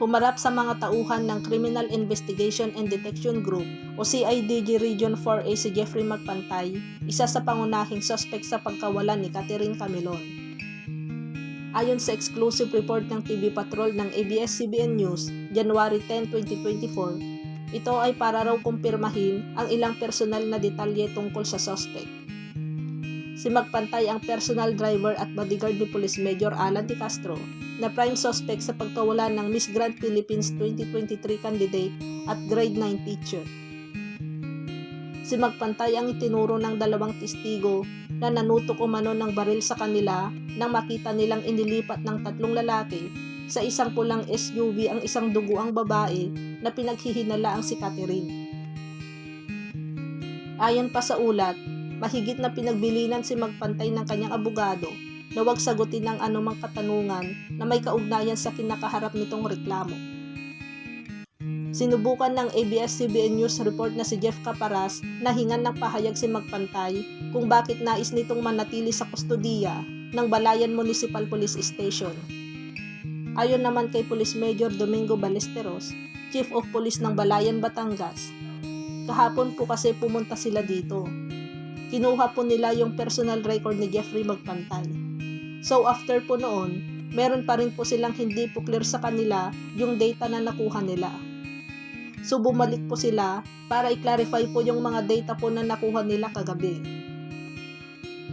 humarap sa mga tauhan ng Criminal Investigation and Detection Group o CIDG Region 4A si Jeffrey Magpantay, isa sa pangunahing suspect sa pagkawalan ni Catherine Camilon. Ayon sa exclusive report ng TV Patrol ng ABS-CBN News, January 10, 2024, ito ay para raw kumpirmahin ang ilang personal na detalye tungkol sa suspect. Si Magpantay ang personal driver at bodyguard ni Police Major Alan Di Castro na prime suspect sa pagkawala ng Miss Grand Philippines 2023 candidate at grade 9 teacher. Si Magpantay ang itinuro ng dalawang testigo na nanutok umano ng baril sa kanila nang makita nilang inilipat ng tatlong lalaki sa isang pulang SUV ang isang duguang babae na pinaghihinalaang si Catherine. Ayon pa sa ulat, mahigit na pinagbilinan si Magpantay ng kanyang abogado na huwag sagutin ang anumang katanungan na may kaugnayan sa kinakaharap nitong reklamo. Sinubukan ng ABS-CBN News report na si Jeff Caparas na hingan ng pahayag si Magpantay kung bakit nais nitong manatili sa kustodiya ng Balayan Municipal Police Station. Ayon naman kay Police Major Domingo Ballesteros, Chief of Police ng Balayan, Batangas, kahapon po kasi pumunta sila dito. Kinuha po nila yung personal record ni Jeffrey Magpantay. So after po noon, meron pa rin po silang hindi po clear sa kanila yung data na nakuha nila. So bumalik po sila para i-clarify po yung mga data po na nakuha nila kagabi.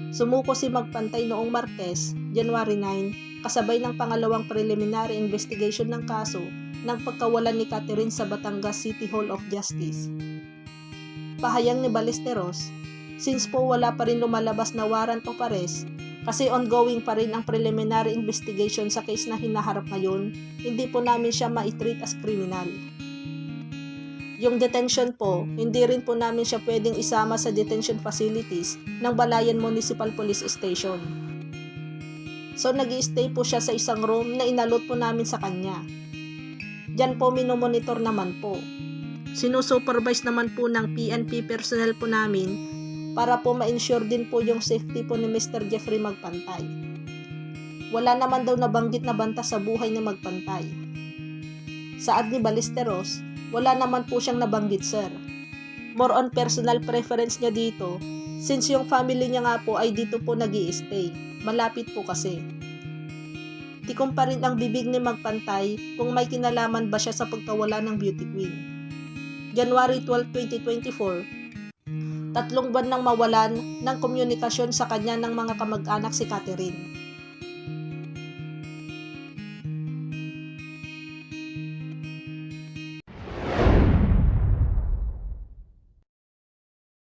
Sumuko si Magpantay noong Martes, January 9, kasabay ng pangalawang preliminary investigation ng kaso ng pagkawalan ni Catherine sa Batangas City Hall of Justice. Pahayag ni Ballesteros, since po wala pa rin lumalabas na warrant of arrest, kasi ongoing pa rin ang preliminary investigation sa case na hinaharap ngayon, hindi po namin siya ma-treat as criminal. Yung detention po, hindi rin po namin siya pwedeng isama sa detention facilities ng Balayan Municipal Police Station. So nag-i-stay po siya sa isang room na inalot po namin sa kanya. Diyan po minomonitor naman po. Sinusupervise naman po ng PNP personnel po namin para po ma-ensure din po yung safety po ni Mr. Jeffrey Magpantay. Wala naman daw nabanggit na banta sa buhay ni Magpantay. Saad ni Ballesteros, wala naman po siyang nabanggit, sir. More on personal preference niya dito, since yung family niya nga po ay dito po nag-i-stay. Malapit po kasi. Tikom pa rin ang bibig ni Magpantay kung may kinalaman ba siya sa pagkawala ng beauty queen. January 12, 2024, 3 buwan nang mawalan ng komunikasyon sa kanya ng mga kamag-anak si Catherine.